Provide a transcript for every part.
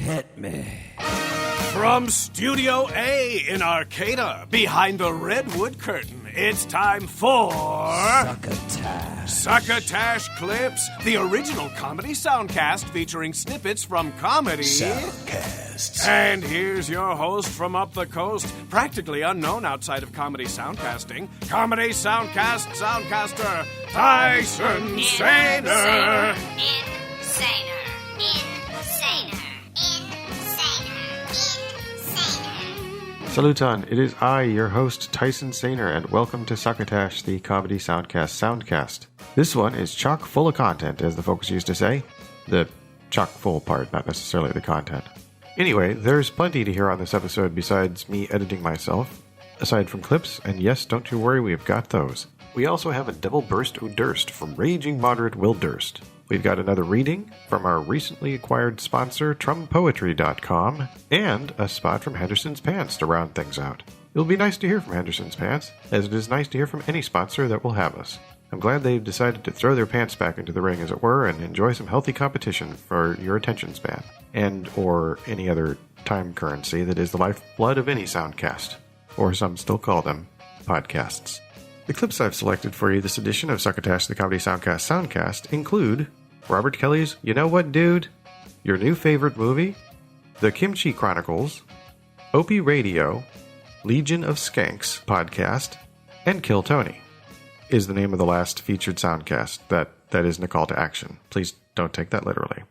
Hit me. From Studio A in Arcata, behind the redwood curtain, it's time for... Succotash. Succotash Clips, the original comedy soundcast featuring snippets from comedy... Soundcasts. And here's your host from up the coast, practically unknown outside of comedy soundcasting, comedy soundcast soundcaster, Tyson Saner. Saluton, it is I, your host, Tyson Saner, and welcome to Succotash, the comedy soundcast soundcast. This one is chock full of content, as the folks used to say. The chock full part, not necessarily the content. Anyway, there's plenty to hear on this episode besides me editing myself, aside from clips, and yes, don't you worry, we've got those. We also have a double burst o' Durst from raging moderate Will Durst. We've got another reading from our recently acquired sponsor, TrumPoetry.com, and a spot from Henderson's Pants to round things out. It'll be nice to hear from Henderson's Pants, as it is nice to hear from any sponsor that will have us. I'm glad they've decided to throw their pants back into the ring, as it were, and enjoy some healthy competition for your attention span, and or any other time currency that is the lifeblood of any soundcast, or some still call them podcasts. The clips I've selected for you this edition of Succotash, the Comedy Soundcast Soundcast include Robert Kelly's You Know What Dude?, Your New Favorite Movie, The Kimchi Chronicles, Opie Radio, Legion of Skanks podcast, and Kill Tony is the name of the last featured soundcast. That isn't a call to action. Please don't take that literally.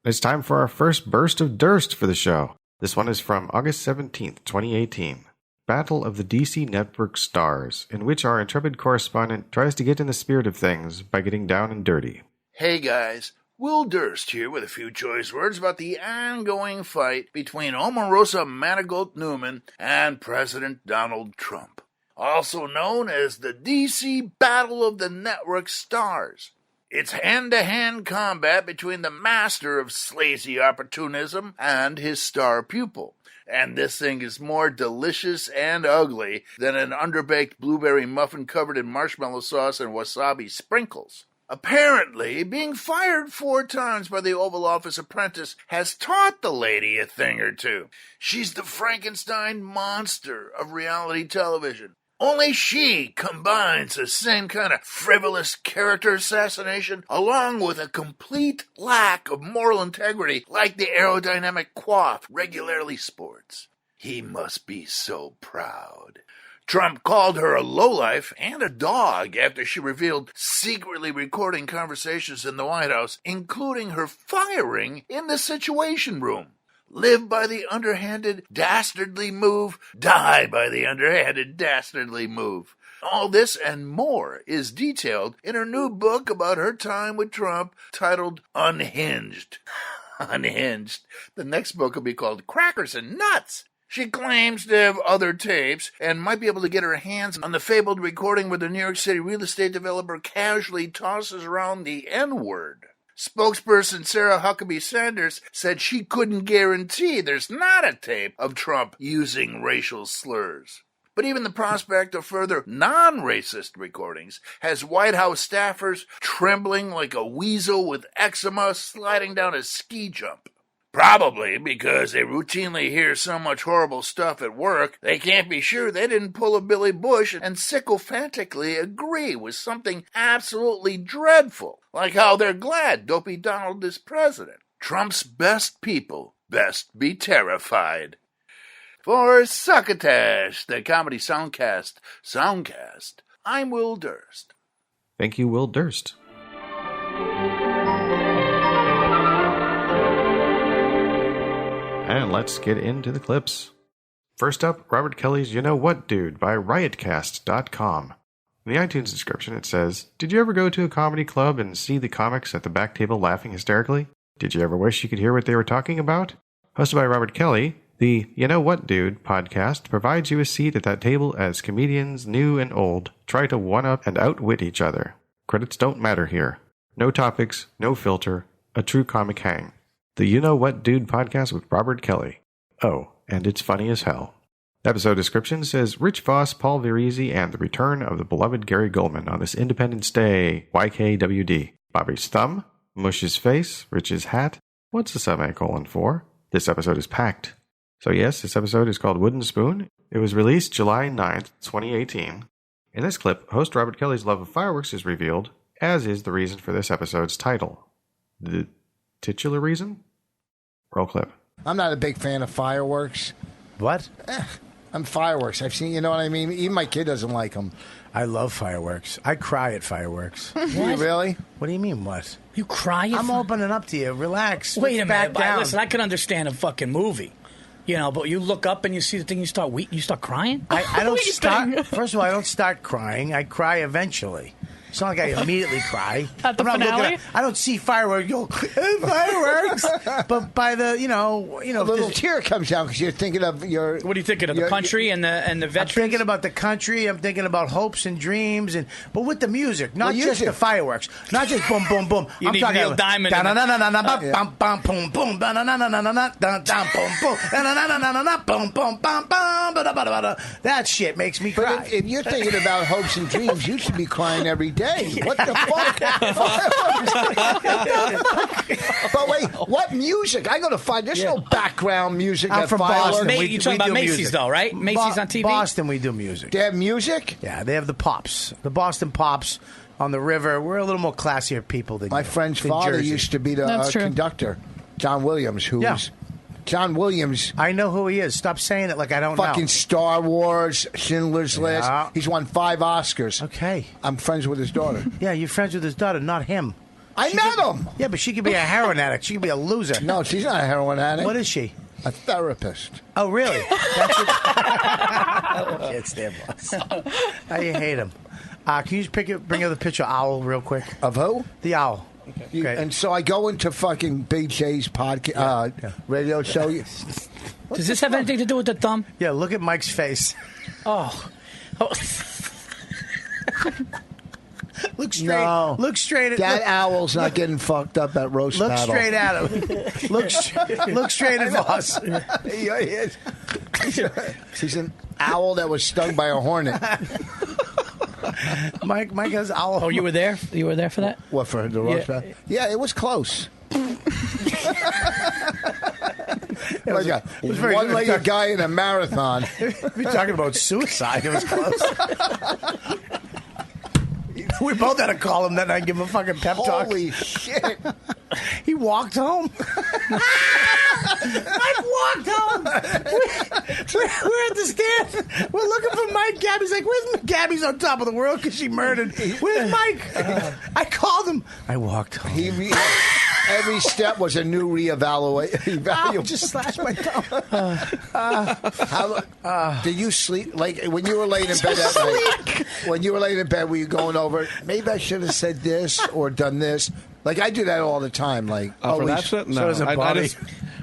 It's time for our first burst of Durst for the show. This one is from August 17th, 2018. Battle of the DC Network Stars, in which our intrepid correspondent tries to get in the spirit of things by getting down and dirty. Hey guys, Will Durst here with a few choice words about the ongoing fight between Omarosa Manigault Newman and President Donald Trump, also known as the DC Battle of the Network Stars. It's hand-to-hand combat between the master of slazy opportunism and his star pupil. And this thing is more delicious and ugly than an underbaked blueberry muffin covered in marshmallow sauce and wasabi sprinkles. Apparently, being fired 4 times by the Oval Office apprentice has taught the lady a thing or two. She's the Frankenstein monster of reality television. Only she combines the same kind of frivolous character assassination along with a complete lack of moral integrity like the aerodynamic quaff regularly sports. He must be so proud. Trump called her a lowlife and a dog after she revealed secretly recording conversations in the White House, including her firing in the Situation Room. Live by the underhanded, dastardly move. Die by the underhanded, dastardly move. All this and more is detailed in her new book about her time with Trump titled Unhinged. Unhinged. The next book will be called Crackers and Nuts. She claims to have other tapes and might be able to get her hands on the fabled recording where the New York City real estate developer casually tosses around the N-word. Spokesperson Sarah Huckabee Sanders said she couldn't guarantee there's not a tape of Trump using racial slurs. But even the prospect of further non-racist recordings has White House staffers trembling like a weasel with eczema sliding down a ski jump. Probably because they routinely hear so much horrible stuff at work, they can't be sure they didn't pull a Billy Bush and sycophantically agree with something absolutely dreadful, like how they're glad Dopey Donald is president. Trump's best people best be terrified. For Succotash, the comedy soundcast, I'm Will Durst. Thank you, Will Durst. And let's get into the clips. First up, Robert Kelly's You Know What Dude by riotcast.com. In the iTunes description it says, Did you ever go to a comedy club and see the comics at the back table laughing hysterically? Did you ever wish you could hear what they were talking about? Hosted by Robert Kelly, the You Know What Dude podcast provides you a seat at that table as comedians, new and old, try to one-up and outwit each other. Credits don't matter here. No topics, no filter, a true comic hang. The You Know What Dude podcast with Robert Kelly. Oh, and it's funny as hell. Episode description says, Rich Voss, Paul Verisi, and the return of the beloved Gary Goldman on this Independence Day, YKWd. Bobby's thumb, Mush's face, Rich's hat. What's the semicolon for? This episode is packed. So yes, this episode is called Wooden Spoon. It was released July 9th, 2018. In this clip, host Robert Kelly's love of fireworks is revealed, as is the reason for this episode's title. The titular reason? Roll clip. I'm not a big fan of fireworks. What? I'm fireworks. I've seen, you know what I mean? Even my kid doesn't like them. I love fireworks. I cry at fireworks. Do you really? What do you mean, what? You cry? I'm opening up to you. Relax. Wait a Back minute. down. Listen, I can understand a fucking movie. You know, but you look up and you see the thing, you start crying? I don't start. First of all, I don't start crying. I cry eventually. It's not like I immediately cry. At the I'm not finale? looking I don't see fireworks. Go fireworks. But by the A little tear comes down because you're thinking of your. What are you thinking of? The country and the veterans? I'm thinking about the country. I'm thinking about hopes and dreams, but with the music, not just the fireworks, not just boom, boom, boom. You need Neil Diamond. That shit makes me cry. But if you're thinking about hopes and dreams, you should be crying every day. What the fuck? But wait, what music? I gotta find. There's no background music. I'm at from fireworks. Boston. You're talking about Macy's, though, right? Macy's on TV? Boston, we do music. They have music? Yeah, they have the Pops. The Boston Pops on the river. We're a little more classier people than My friend's father used to be the conductor, John Williams, who's John Williams. I know who he is. Stop saying it like I don't know. Fucking Star Wars, Schindler's List. He's won 5 Oscars. Okay. I'm friends with his daughter. Yeah, you're friends with his daughter, not him. I met him. Yeah, but she could be a heroin addict. She could be a loser. No, she's not a heroin addict. What is she? A therapist. Oh, really? That's what... I can't stand boss. How you hate him. Can you just bring up the picture owl real quick? Of who? The owl. Okay. And so I go into fucking Big J's podcast radio show. Does this have anything to do with the thumb? Yeah, look at Mike's face. Oh. Look straight. No. Look straight at that owl's not getting fucked up at roast Look battle. straight at him. Look straight at Voss. Yeah, he is. She's an owl that was stung by a hornet. Mike has owl. Oh, you were there? You were there for that? What, for the roast battle? Yeah, it was close. Like a one-legged guy in a marathon. We're talking about suicide. It was close. We both had to call him that night and give him a fucking pep talk. Holy shit. He walked home. Mike walked home. We're at the stand. We're looking for Mike. Gabby's like, where's Gabby's on top of the world because she murdered. Where's Mike? I called him. I walked home. Every step was a new reevaluation. I just slashed my thumb. Did you sleep? Like, when you were laying in bed that night, when you were laying in bed, were you going over, maybe I should have said this or done this? Like, I do that all the time. Like, for that shit? No.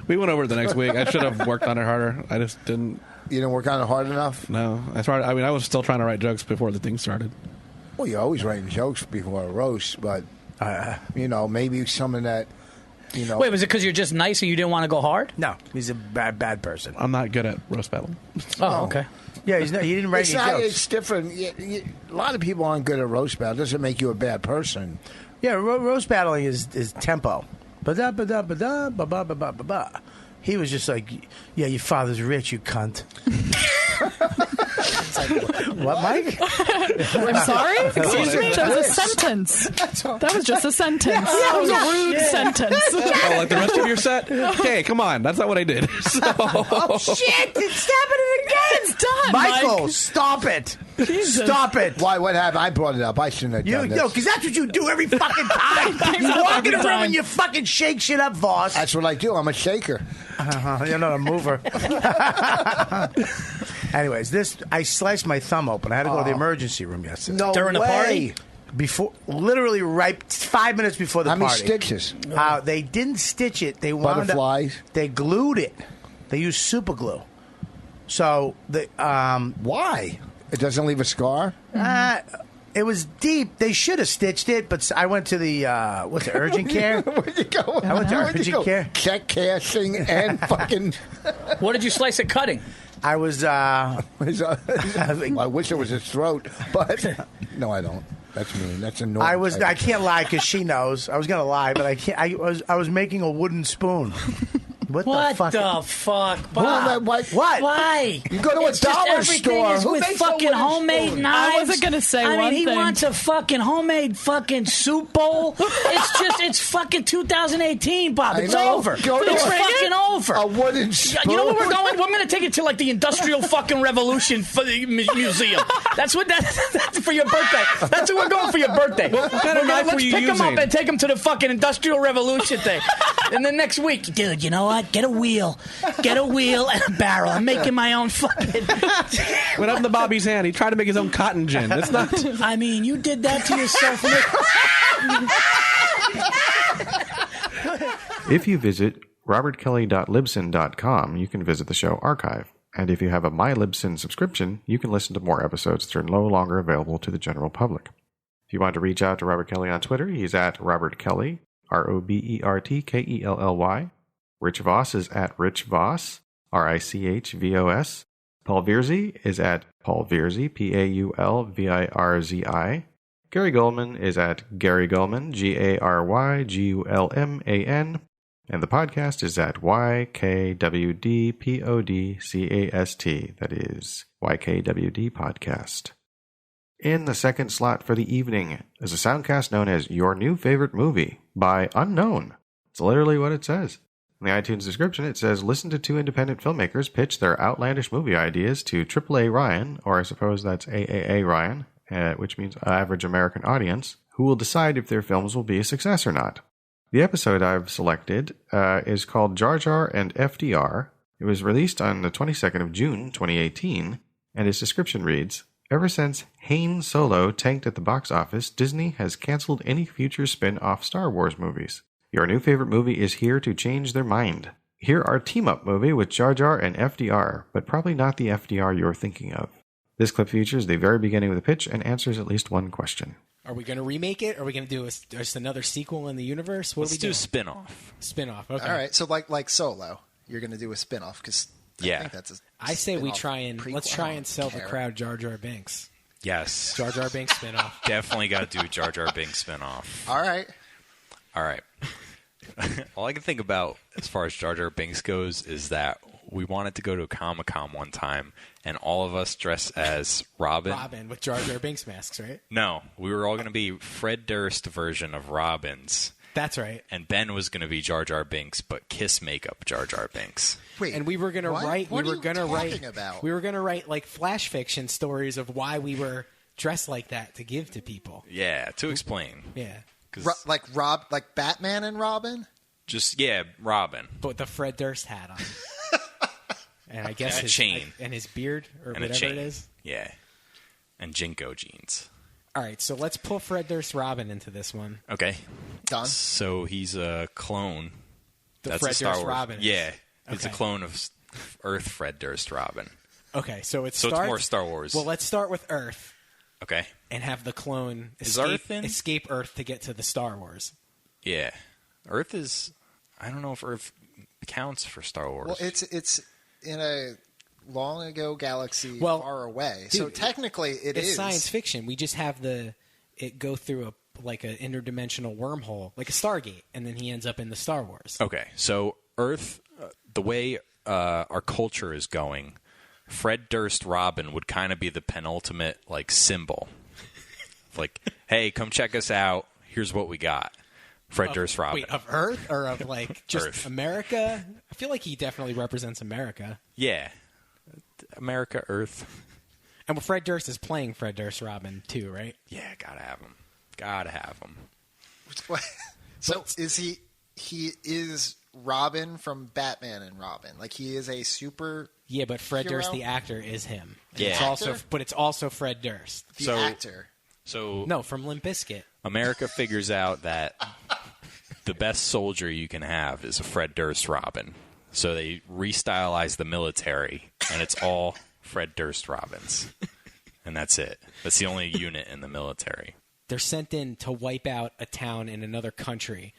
We went over it the next week. I should have worked on it harder. I just didn't. You didn't work on it hard enough? No. I was still trying to write jokes before the thing started. Well, you're always writing jokes before a roast, but, maybe some of that, Wait, was it because you're just nice and you didn't want to go hard? No, he's a bad person. I'm not good at roast battle. Oh, okay. Yeah, he didn't write any jokes. It's different. A lot of people aren't good at roast battle. It doesn't make you a bad person. Yeah, roast battling is tempo. He was just like, yeah, your father's rich, you cunt. What, Mike? I'm sorry? Excuse me? That was a sentence. That was just a sentence. That was a rude sentence. Oh, like the rest of your set? Okay, come on. That's not what I did. Oh, shit. It's happening again. It's done, Michael, Mike. stop it. Jesus. Stop it. Why? What happened? I brought it up. I shouldn't have done this. No, because that's what you do every fucking time. You walk in the room and you fucking shake shit up, Voss. That's what I do. I'm a shaker. You're not a mover. Anyways, I sliced my thumb open. I had to go to the emergency room yesterday. No During the way. Before, literally right 5 minutes before the How party. many stitches? They didn't stitch it. They Butterflies? They glued it. They used super glue. So why? It doesn't leave a scar? It was deep. They should have stitched it, but I went to the urgent care. Where'd you go? I went to urgent care. Check cashing and fucking. What did you slice it cutting? I was. I wish it was his throat, but no, I don't. That's mean. That's annoying. I can't lie because she knows. I was gonna lie, but I can't. I was making a wooden spoon. What What the fuck? the fuck? Who let- What? Why? You go to a It's just dollar everything store. is Who with makes a fucking wooden homemade spoon? knives. I wasn't gonna say I mean, one he thing. wants a fucking homemade fucking soup bowl. It's fucking 2018, Bob. I It's know. over. Go to It's a- fucking over. A wooden spoon. You know where we're going? We're going to take it to like the Industrial fucking Revolution for the museum. That's for your birthday. That's what we're going for your birthday. What kind of knife Let's were you pick him up using? and take him to the fucking Industrial Revolution thing. And then next week, dude, you know what? Get a wheel and a barrel. I'm making my own fucking. What happened to Bobby's hand? He tried to make his own cotton gin. That's not. I mean, you did that to yourself. If you visit robertkelly.libsyn.com, you can visit the show archive. And if you have a MyLibsyn subscription, you can listen to more episodes that are no longer available to the general public. If you want to reach out to Robert Kelly on Twitter, he's at Robert Kelly, RobertKelly. Rich Voss is at Rich Voss, RichVos. Paul Vierzy is at Paul Vierzy, Paulvirzi. Gary Goldman is at Gary Goldman, GaryGulman. And the podcast is at YKWDPODCAST. That is YKWD Podcast. In the second slot for the evening is a soundcast known as Your New Favorite Movie by Unknown. It's literally what it says. In the iTunes description, it says, listen to two independent filmmakers pitch their outlandish movie ideas to AAA Ryan, or I suppose that's AAA Ryan, which means average American audience, who will decide if their films will be a success or not. The episode I've selected is called Jar Jar and FDR. It was released on the 22nd of June, 2018, and its description reads, ever since Han Solo tanked at the box office, Disney has canceled any future spin-off Star Wars movies. Your new favorite movie is here to change their mind. Hear our team-up movie with Jar Jar and FDR, but probably not the FDR you're thinking of. This clip features the very beginning of the pitch and answers at least one question. Are we going to remake it? Are we going to do just another sequel in the universe? What Let's are we do doing? a spin-off. Spin-off, okay. All right, so like Solo, you're going to do a spin-off because I think that's a I say we spin-off let's prequel. try I and don't sell the care. crowd Jar Jar Binks. Yes. Jar Jar Binks spin-off. Definitely got to do Jar Jar Binks spin-off. All right. All I can think about as far as Jar Jar Binks goes is that we wanted to go to a Comic-Con one time, and all of us dress as Robin. Robin with Jar Jar Binks masks, right? No, we were all going to be Fred Durst version of Robins. That's right. And Ben was going to be Jar Jar Binks, but Kiss makeup Jar Jar Binks. Wait, and we were going to what? write. What we are were you going to write. talking about? We were going to write like flash fiction stories of why we were dressed like that to give to people. Yeah, to explain. Yeah. like Batman and Robin? Robin. But with the Fred Durst hat on. And I guess And a chain. And his beard or And whatever a chain. it is. Yeah. And Jinko jeans. All right, so let's pull Fred Durst Robin into this one. Okay. Done. So he's a clone. The That's Fred a Star Durst Wars. Robin is. Yeah. It's a Okay. clone of Earth Fred Durst Robin. Okay, so it's more Star Wars. Well, let's start with Earth. Okay. And have the clone Is Earth in? escape Earth to get to the Star Wars. Yeah. Earth is... I don't know if Earth counts for Star Wars. Well, it's in a long ago galaxy Well, far away. dude, So technically it it's is science fiction. We just have it go through an interdimensional wormhole, like a Stargate, and then he ends up in the Star Wars. Okay, so Earth, the way our culture is going, Fred Durst Robin would kind of be the penultimate symbol. Like, hey, come check us out. Here's what we got. Fred Durst Robin. Wait, of Earth or of just Earth. America? I feel like he definitely represents America. Yeah, America, Earth. And Fred Durst is playing Fred Durst Robin too, right? Yeah, gotta have him. Gotta have him. So is he is Robin from Batman and Robin. Like he is a super Yeah, but Fred hero? Durst the actor is him. And Yeah. it's also Fred Durst. The actor. So No, from Limp Bizkit. America figures out that the best soldier you can have is a Fred Durst Robin. So they restylize the military, and it's all Fred Durst Robins. And that's it. That's the only unit in the military. They're sent in to wipe out a town in another country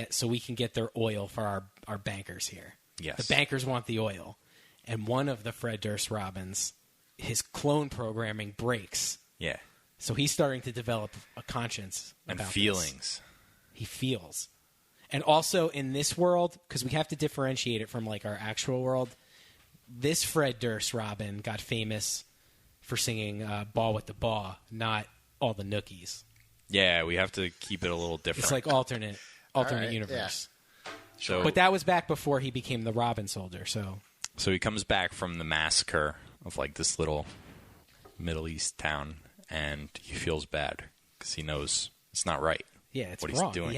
so we can get their oil for our bankers here. Yes. The bankers want the oil. And one of the Fred Durst Robins, his clone programming breaks. Yeah. So he's starting to develop a conscience And about feelings. this. He feels. And also in this world, because we have to differentiate it from like our actual world, this Fred Durst Robin got famous for singing Ball with the Baw, not All the Nookies. Yeah, we have to keep it a little different. It's like alternate universe. So, but that was back before he became the Robin soldier. So he comes back from the massacre of like this little Middle East town, and he feels bad because he knows it's not right. Yeah, it's what wrong. He's doing.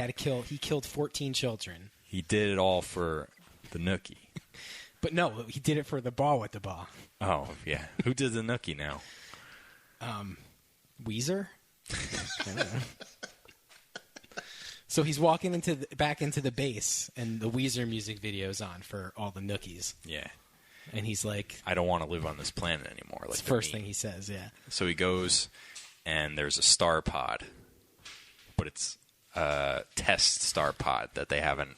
He killed 14 children. He did it all for the nookie. But no, he did it for the Ball with the Baw. Oh yeah, who did the nookie now? Weezer. I don't know. So he's walking back into the base, and the Weezer music video is on for All the Nookies. Yeah. And he's like, I don't want to live on this planet anymore. That's the first thing he says, yeah. So he goes, and there's a star pod, but it's a test star pod that they haven't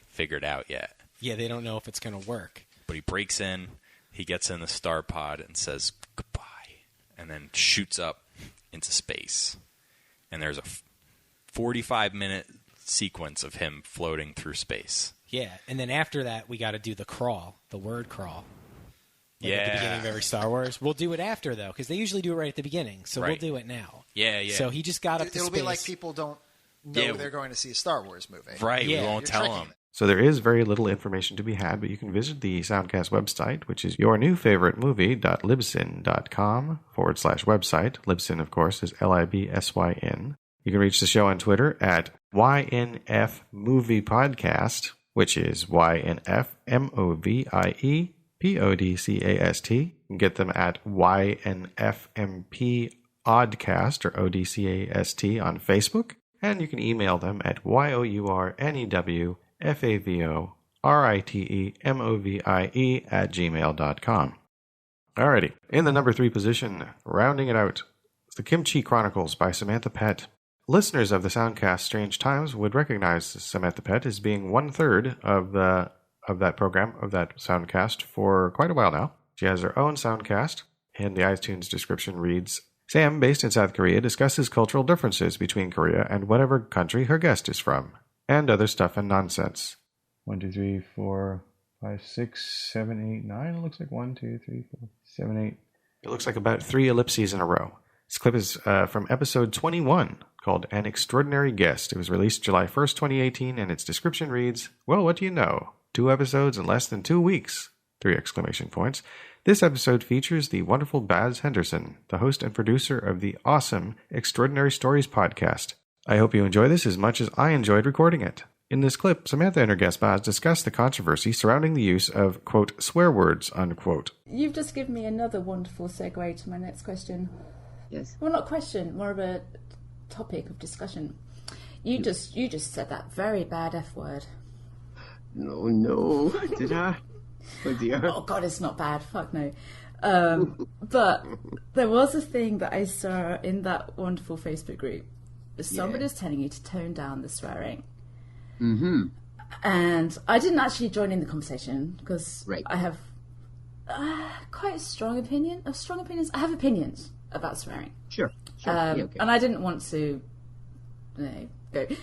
figured out yet. Yeah, they don't know if it's going to work. But he breaks in, he gets in the star pod and says goodbye, and then shoots up into space. And there's a 45-minute sequence of him floating through space. Yeah, and then after that, we got to do the crawl, the word crawl. Like yeah. At the beginning of every Star Wars. We'll do it after, though, because they usually do it right at the beginning. So right. We'll do it now. Yeah, yeah. So he just got up to It'll space. be like people don't know they're going to see a Star Wars movie. Right, yeah. we won't tell them. So there is very little information to be had, but you can visit the Soundcast website, which is yournewfavoritemovie.libsyn.com/website. Libsyn, of course, is Libsyn. You can reach the show on Twitter at YNF Movie Podcast, which is YNFMOVIEPODCAST. You can get them at YNFMP Oddcast or ODCAST on Facebook. And you can email them at yournewfavoritemovie@gmail.com. Alrighty, in the number 3 position, rounding it out, The Kimchi Chronicles by Samantha Pett. Listeners of the Soundcast Strange Times would recognize Samantha Pett as being 1/3 of that program, of that Soundcast, for quite a while now. She has her own Soundcast, and the iTunes description reads, Sam, based in South Korea, discusses cultural differences between Korea and whatever country her guest is from, and other stuff and nonsense. 1, 2, 3, 4, 5, 6, 7, 8, 9. It looks like 1, 2, 3, 4, 7, 8. It looks like about 3 ellipses in a row. This clip is from episode 21, called An Extraordinary Guest. It was released July 1st, 2018, and its description reads, well, what do you know? 2 episodes in less than 2 weeks! 3 exclamation points. This episode features the wonderful Baz Henderson, the host and producer of the awesome Extraordinary Stories podcast. I hope you enjoy this as much as I enjoyed recording it. In this clip, Samantha and her guest Baz discuss the controversy surrounding the use of, quote, swear words, unquote. You've just given me another wonderful segue to my next question. Yes. Well, not question, more of a topic of discussion. You just said that very bad F word. No. Did I? Oh dear. Oh God, it's not bad. Fuck no. But there was a thing that I saw in that wonderful Facebook group. Somebody was telling you to tone down the swearing. Mm-hmm. And I didn't actually join in the conversation because right. I have quite a strong opinion. I have opinions about swearing. Sure. Okay. And I didn't want to go,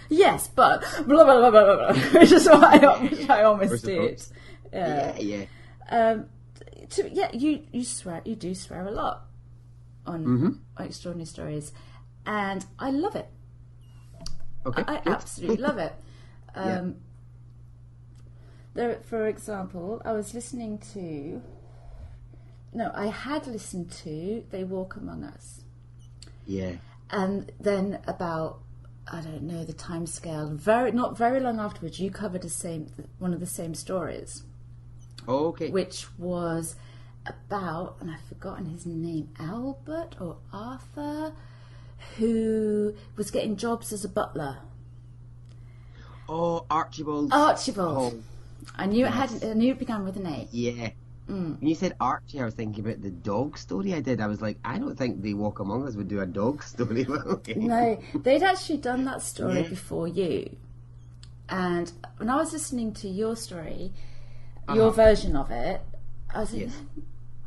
yes, but blah, blah, blah, blah, blah, which is what I almost did. Yeah. You do swear a lot on Extraordinary Stories, and I love it. Okay, I absolutely love it. There, for example, I had listened to They Walk Among Us. Yeah. And then about, I don't know the time scale, not very long afterwards, you covered one of the same stories. Oh, okay. Which was about, and I've forgotten his name, Albert or Arthur, who was getting jobs as a butler. Oh, Archibald. Oh. I knew it began with an A. Yeah. When you said Archie, I was thinking about the dog story I did. I was like, I don't think They Walk Among Us would do a dog story. Okay. No, they'd actually done that story before you. And when I was listening to your story, your version of it, I was like,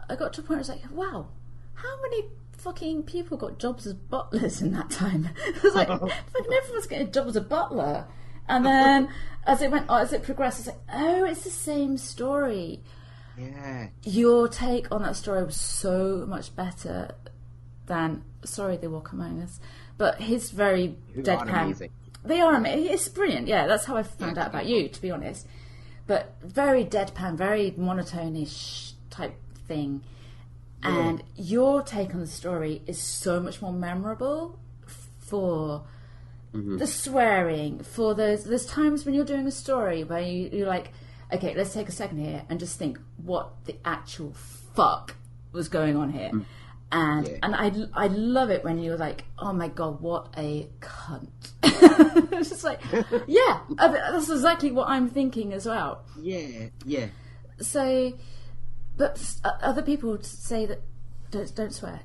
I got to a point where I was like, wow, how many fucking people got jobs as butlers in that time? I was like, fucking everyone's getting a job as a butler. And then as it progressed, it's like, oh, it's the same story. Yeah. Your take on that story was so much better than, sorry, They Walk Among Us, but his very deadpan. They are amazing. It's brilliant. Yeah, that's how I found out about you, to be honest. But very deadpan, very monotone-ish type thing. And your take on the story is so much more memorable for the swearing, for there's times when you're doing a story where you're like, okay, let's take a second here and just think what the actual fuck was going on here. And I love it when you're like, oh my god, what a cunt. It's just like, yeah, that's exactly what I'm thinking as well. Yeah. So, but other people say that don't swear.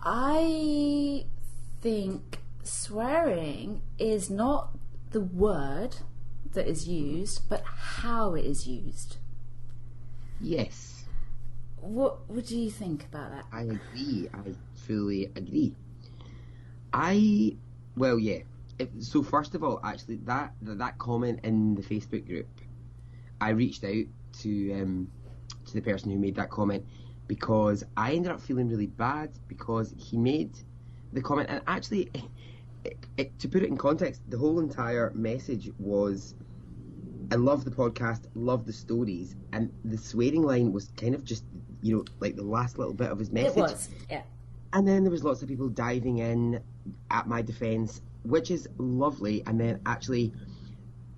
I think swearing is not the word that is used, but how it is used. Yes. What do you think about that? I agree. I fully agree. So first of all, actually, that comment in the Facebook group, I reached out to the person who made that comment because I ended up feeling really bad because he made the comment, and actually, to put it in context, the whole entire message was, I love the podcast, love the stories, and the swearing line was kind of just, like the last little bit of his message. It was, yeah. And then there was lots of people diving in at my defence, which is lovely. And then actually,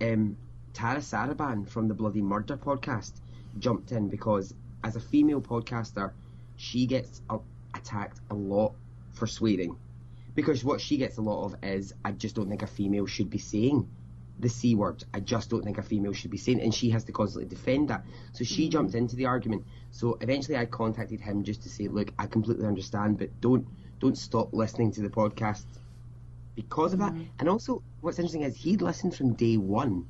Tara Saraban from the Bloody Murder podcast jumped in because as a female podcaster, she gets attacked a lot for swearing. Because what she gets a lot of is, I just don't think a female should be saying the C word. I just don't think a female should be saying it, and she has to constantly defend that. So she jumped into the argument. So eventually I contacted him just to say, look, I completely understand, but don't stop listening to the podcast because of that. And also, what's interesting is he'd listened from day one,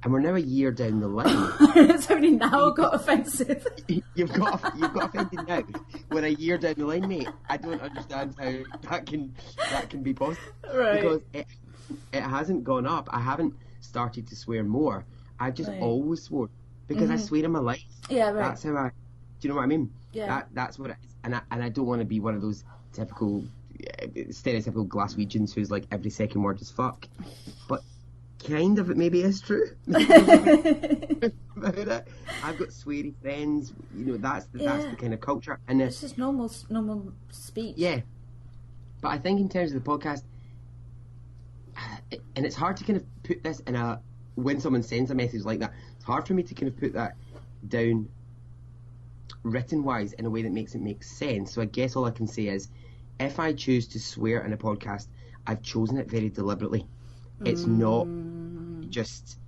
and we're now a year down the line. It's only now got offensive. You've got offended now. We're a year down the line, mate. I don't understand how that can be possible. Right. Because it hasn't gone up. I haven't started to swear more. I've just always swore because I swear in my life. Yeah, right. That's how do you know what I mean? Yeah. That's what it is. And I don't want to be one of those typical stereotypical Glaswegians who's like every second word is fuck. But kind of it maybe is true. I've got sweary friends, that's the kind of culture, and it's just normal speech. Yeah, but I think in terms of the podcast, and it's hard to kind of put this in when someone sends a message like that, it's hard for me to kind of put that down written wise in a way that makes it make sense. So I guess all I can say is, if I choose to swear in a podcast, I've chosen it very deliberately. It's not just,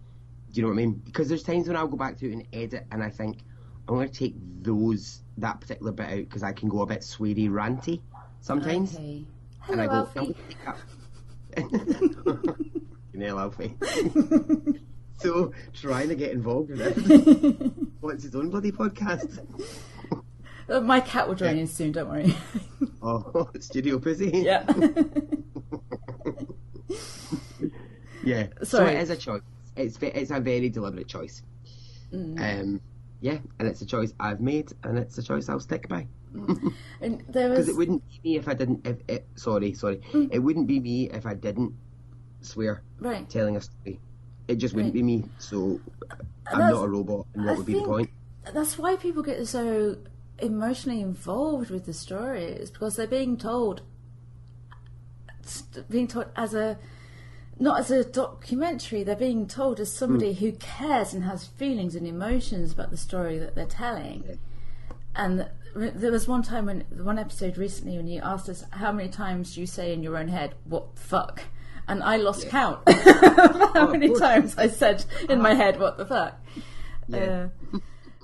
do you know what I mean? Because there's times when I'll go back to it and edit and I think, I'm going to take that particular bit out because I can go a bit sweary, ranty sometimes. Okay. And I go, Alfie. Alfie. So, trying to get involved in it. What's his own bloody podcast? My cat will join in soon, don't worry. Oh, Studio Pussy? Yeah. Yeah. Sorry. So it is a choice. It's a very deliberate choice. And it's a choice I've made, and it's a choice I'll stick by. Because it wouldn't be me if I didn't. It wouldn't be me if I didn't swear. Right. Telling a story, it just wouldn't be me. So I'm not a robot, and what would be the point? That's why people get so emotionally involved with the stories, because they're being told as not as a documentary, they're being told as somebody who cares and has feelings and emotions about the story that they're telling. Yeah. And there was one episode recently when you asked us how many times do you say in your own head, what the fuck? And I lost count how many times I said in my head, what the fuck? Yeah.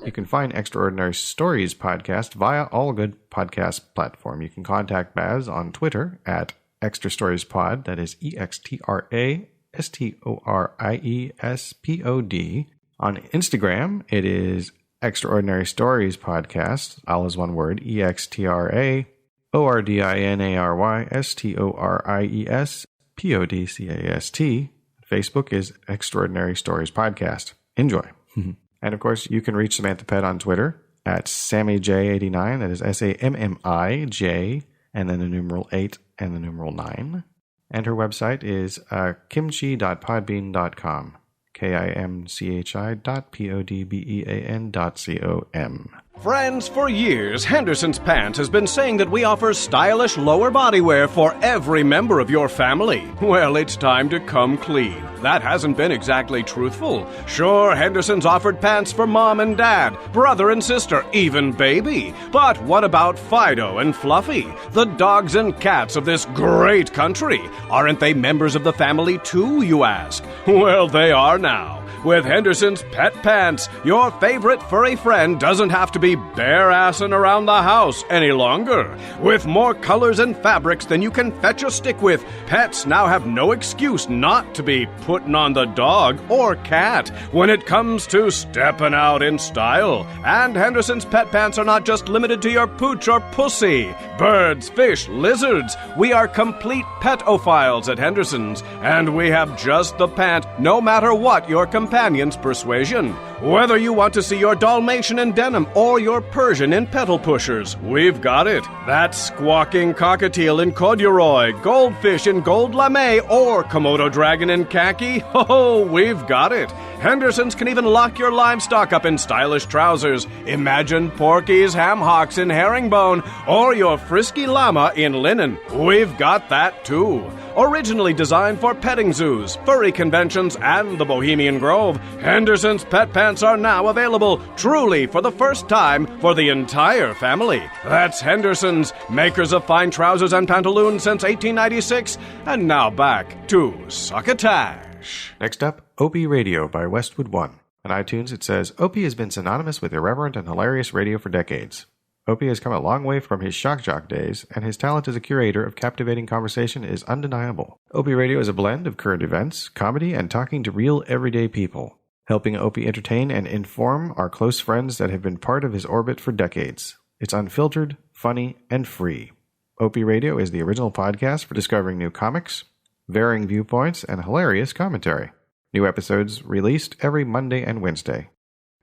You can find Extraordinary Stories podcast via all good podcast platform. You can contact Baz on Twitter at Extra Stories Pod. That is EXTRASTORIESPOD. On Instagram, it is Extraordinary Stories Podcast. All is one word. EXTRAORDINARYSTORIES PODCAST. Facebook is Extraordinary Stories Podcast. Enjoy. And of course, you can reach Samantha Pett on Twitter at SammyJ89. That is SAMMIJ, and then the numeral 8 and the numeral 9. And her website is kimchi.podbean.com. kimchi.podbean.com. Friends, for years, Henderson's Pants has been saying that we offer stylish lower body wear for every member of your family. Well, it's time to come clean. That hasn't been exactly truthful. Sure, Henderson's offered pants for mom and dad, brother and sister, even baby. But what about Fido and Fluffy, the dogs and cats of this great country? Aren't they members of the family too, you ask? Well, they are now. With Henderson's Pet Pants, your favorite furry friend doesn't have to be bare-assing around the house any longer. With more colors and fabrics than you can fetch a stick with, pets now have no excuse not to be putting on the dog or cat when it comes to stepping out in style. And Henderson's Pet Pants are not just limited to your pooch or pussy. Birds, fish, lizards. We are complete petophiles at Henderson's, and we have just the pant no matter what your companion's persuasion. Whether you want to see your Dalmatian in denim or your Persian in petal pushers, we've got it. That squawking cockatiel in corduroy, goldfish in gold lame, or Komodo dragon in khaki, oh, we've got it. Henderson's can even lock your livestock up in stylish trousers. Imagine Porky's ham hocks in herringbone, or your frisky llama in linen. We've got that too. Originally designed for petting zoos, furry conventions, and the Bohemian Grove, Henderson's Pet Pants are now available, truly for the first time, for the entire family. That's Henderson's, makers of fine trousers and pantaloons since 1896. And now back to Succotash. Next up, Opie Radio by Westwood One. On iTunes, it says, Opie has been synonymous with irreverent and hilarious radio for decades. Opie has come a long way from his shock jock days, and his talent as a curator of captivating conversation is undeniable. Opie Radio is a blend of current events, comedy, and talking to real everyday people. Helping Opie entertain and inform are close friends that have been part of his orbit for decades. It's unfiltered, funny, and free. Opie Radio is the original podcast for discovering new comics, varying viewpoints, and hilarious commentary. New episodes released every Monday and Wednesday.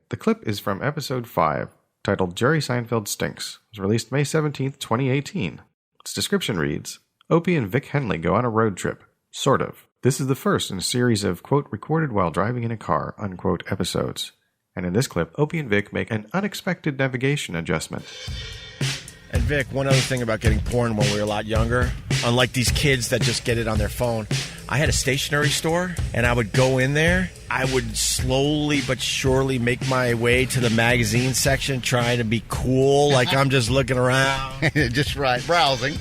The clip is from episode 5, titled Jerry Seinfeld Stinks. It was released May 17th, 2018. Its description reads, Opie and Vic Henley go on a road trip. Sort of. This is the first in a series of, quote, recorded while driving in a car, unquote, episodes. And in this clip, Opie and Vic make an unexpected navigation adjustment. And Vic, one other thing about getting porn when we were a lot younger, unlike these kids that just get it on their phone, I had a stationery store, and I would go in there. I would slowly but surely make my way to the magazine section, trying to be cool, like I'm just looking around. Just right, browsing.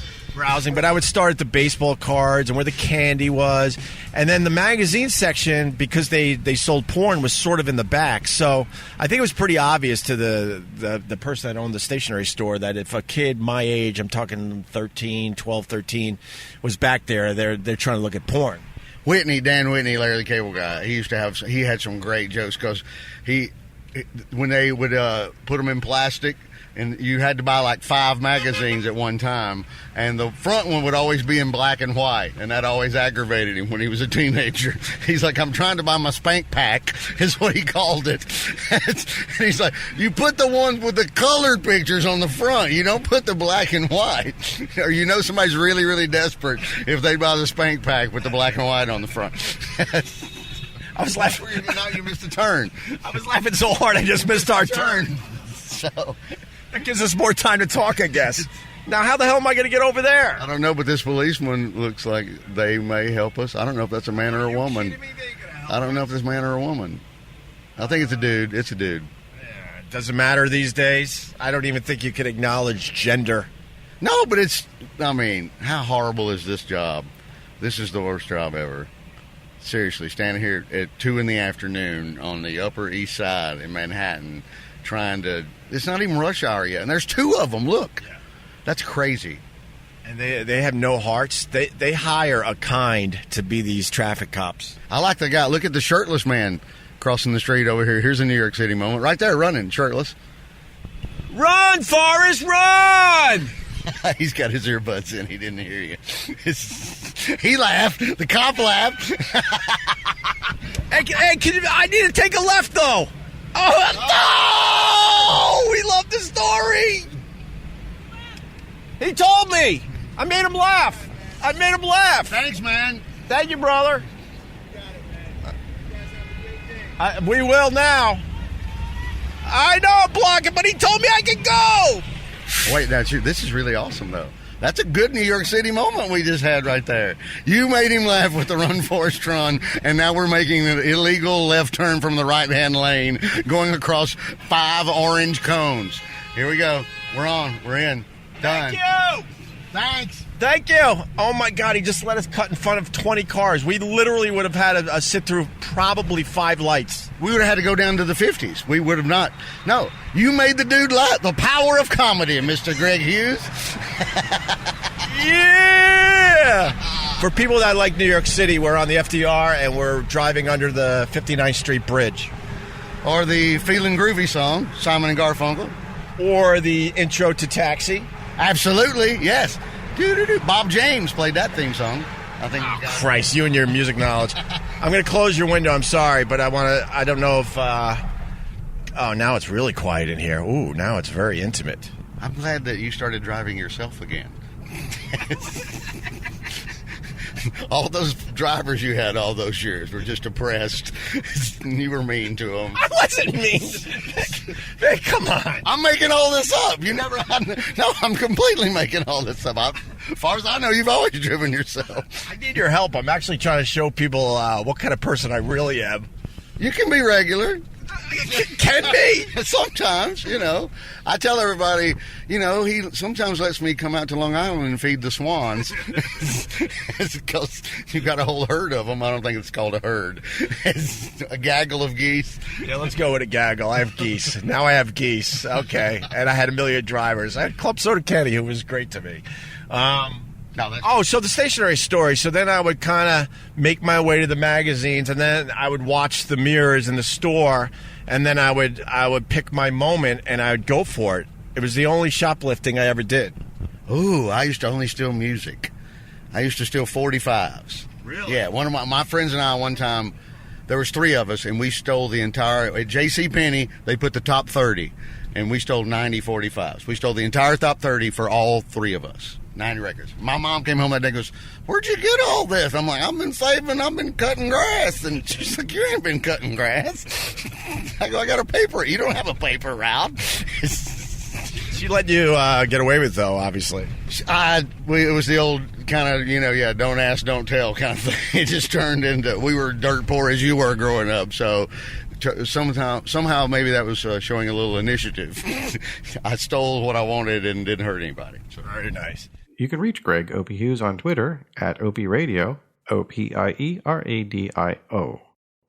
But I would start at the baseball cards and where the candy was. And then the magazine section, because they sold porn, was sort of in the back. So I think it was pretty obvious to the person that owned the stationery store that if a kid my age, I'm talking 12, 13, was back there, they're trying to look at porn. Dan Whitney, Larry the Cable Guy, he had some great jokes because when they would put them in plastic, and you had to buy like 5 magazines at one time, and the front one would always be in black and white, and that always aggravated him when he was a teenager. He's like, I'm trying to buy my spank pack, is what he called it. And he's like, you put the ones with the colored pictures on the front, you don't put the black and white. Or you know somebody's really, really desperate if they buy the spank pack with the black and white on the front. I was laughing. Now you missed a turn. I was laughing so hard I just missed our turn. So that gives us more time to talk, I guess. Now, how the hell am I going to get over there? I don't know, but this policeman looks like they may help us. I don't know if that's a man or a woman. I don't know if it's a man or a woman. I think it's a dude. It's a dude. Yeah, it doesn't matter these days. I don't even think you can acknowledge gender. No, but how horrible is this job? This is the worst job ever. Seriously, standing here at 2 in the afternoon on the Upper East Side in Manhattan trying to... It's not even rush hour yet, and there's 2 of them. Look. Yeah. That's crazy. And they have no hearts. They hire a kind to be these traffic cops. I like the guy. Look at the shirtless man crossing the street over here. Here's a New York City moment. Right there, running, shirtless. Run, Forrest, run! He's got his earbuds in. He didn't hear you. He laughed. The cop laughed. Hey, I need to take a left, though. Oh, no! We love the story. He told me. I made him laugh. Thanks, man. Thank you, brother. We will now. I know I'm blocking, but he told me I could go. Wait, this is really awesome, though. That's a good New York City moment we just had right there. You made him laugh with the Run Forest Run, and now we're making an illegal left turn from the right-hand lane, going across 5 orange cones. Here we go. We're on. We're in. Done. Thank you. Thanks. Thank you. Oh, my God. He just let us cut in front of 20 cars. We literally would have had a sit through probably 5 lights. We would have had to go down to the 50s. We would have not. No, you made the dude laugh. The power of comedy, Mr. Greg Hughes. Yeah! For people that like New York City, we're on the FDR and we're driving under the 59th Street Bridge. Or the Feelin' Groovy song, Simon and Garfunkel. Or the intro to Taxi. Absolutely, yes. Doo-doo-doo. Bob James played that theme song. I think. Oh, Christ, you and your music knowledge. I'm going to close your window. I'm sorry, but I don't know if. Oh, now it's really quiet in here. Ooh, now it's very intimate. I'm glad that you started driving yourself again. All those drivers you had all those years were just oppressed. You were mean to them. I wasn't mean. Hey, come on. I'm making all this up. You never had. No, I'm completely making all this up. As far as I know, you've always driven yourself. I need your help. I'm actually trying to show people what kind of person I really am. You can be regular. Can be. Sometimes, I tell everybody, he sometimes lets me come out to Long Island and feed the swans. It's because you've got a whole herd of them. I don't think it's called a herd. It's a gaggle of geese. Yeah, let's go with a gaggle. I have geese. Now I have geese. Okay. And I had a million drivers. I had Club Soda Kenny, who was great to me. So the stationery story. So then I would kind of make my way to the magazines, and then I would watch the mirrors in the store, and then I would pick my moment, and I would go for it. It was the only shoplifting I ever did. Ooh, I used to only steal music. I used to steal 45s. Really? Yeah, one of my friends and I one time, there was 3 of us, and we stole the entire, at JCPenney, they put the top 30, and we stole 90 45s. We stole the entire top 30 for all 3 of us. 90 records. My mom came home that day and goes, "Where'd you get all this?" I'm like, "I've been saving, I've been cutting grass." And she's like, "You ain't been cutting grass." I go, "I got a paper." "You don't have a paper route." She let you get away with it, though, obviously. It was the old kind of, don't ask, don't tell kind of thing. It just turned into, we were dirt poor as you were growing up. So somehow maybe that was showing a little initiative. I stole what I wanted and didn't hurt anybody. So very nice. You can reach Greg Opie Hughes on Twitter at OpieRadio, OpieRadio.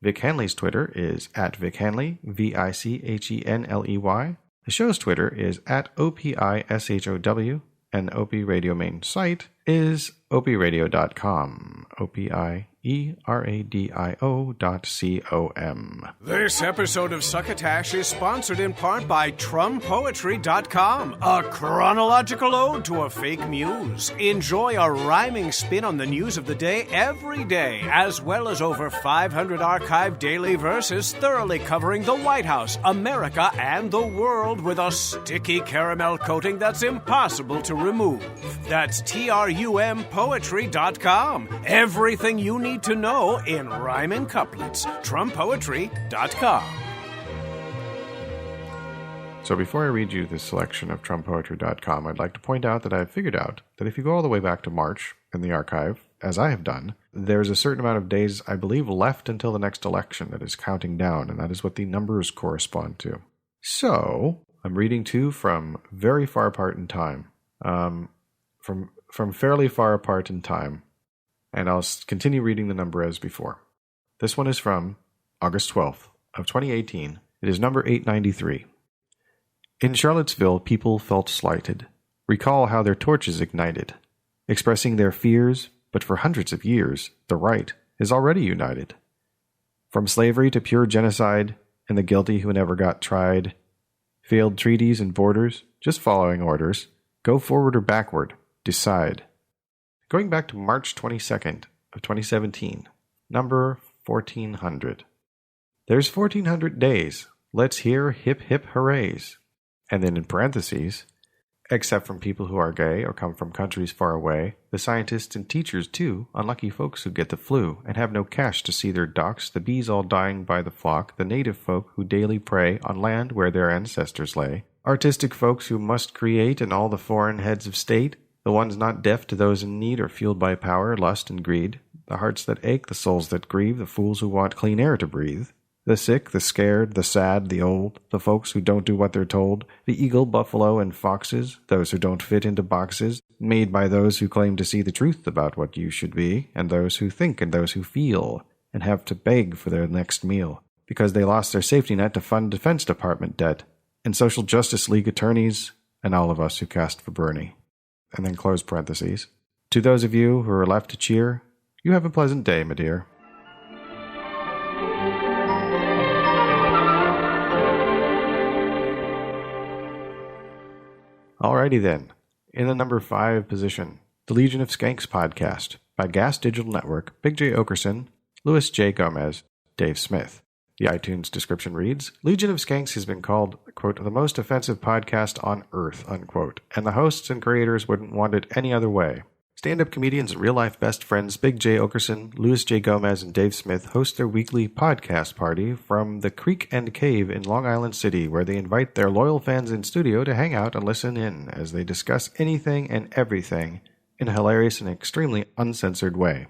Vic Henley's Twitter is at Vic Henley, VICHENLEY. The show's Twitter is at OPISHOW, and the Opie Radio main site is opieradio.com, OPIERADIO.com. This episode of Succotash is sponsored in part by TrumPoetry.com, a chronological ode to a fake muse. Enjoy a rhyming spin on the news of the day every day, as well as over 500 archived daily verses thoroughly covering the White House, America, and the world with a sticky caramel coating that's impossible to remove. That's TRUMPoetry.com. Everything you need to know in rhyming couplets. TrumPoetry.com. So before I read you this selection of TrumPoetry.com, I'd like to point out that I've figured out that if you go all the way back to March in the archive, as I have done, there's a certain amount of days, I believe, left until the next election that is counting down, and that is what the numbers correspond to. So, I'm reading to from very far apart in time. From fairly far apart in time. And I'll continue reading the number as before. This one is from August 12th of 2018. It is number 893. In Charlottesville, people felt slighted. Recall how their torches ignited, expressing their fears, but for hundreds of years, the right is already united. From slavery to pure genocide, and the guilty who never got tried, failed treaties and borders, just following orders, go forward or backward, decide. going back to March 22nd of 2017, number 1400. There's 1400 days. Let's hear hip hip hoorays. And then in parentheses, except from people who are gay or come from countries far away, the scientists and teachers too, unlucky folks who get the flu and have no cash to see their ducks, the bees all dying by the flock, the native folk who daily prey on land where their ancestors lay, artistic folks who must create and all the foreign heads of state, the ones not deaf to those in need or fueled by power, lust, and greed, the hearts that ache, the souls that grieve, the fools who want clean air to breathe, the sick, the scared, the sad, the old, the folks who don't do what they're told, the eagle, buffalo, and foxes, those who don't fit into boxes, made by those who claim to see the truth about what you should be, and those who think and those who feel, and have to beg for their next meal, because they lost their safety net to fund Defense Department debt, and Social Justice League attorneys, and all of us who cast for Bernie. And then close parentheses. To those of you who are left to cheer, you have a pleasant day, my dear. Alrighty then. In the number 5 position, the Legion of Skanks podcast by Gas Digital Network, Big J. Okerson, Louis J. Gomez, Dave Smith. The iTunes description reads, Legion of Skanks has been called, quote, the most offensive podcast on earth, unquote, and the hosts and creators wouldn't want it any other way. Stand-up comedians and real-life best friends Big J. Okerson, Louis J. Gomez, and Dave Smith host their weekly podcast party from the Creek and Cave in Long Island City, where they invite their loyal fans in studio to hang out and listen in as they discuss anything and everything in a hilarious and extremely uncensored way.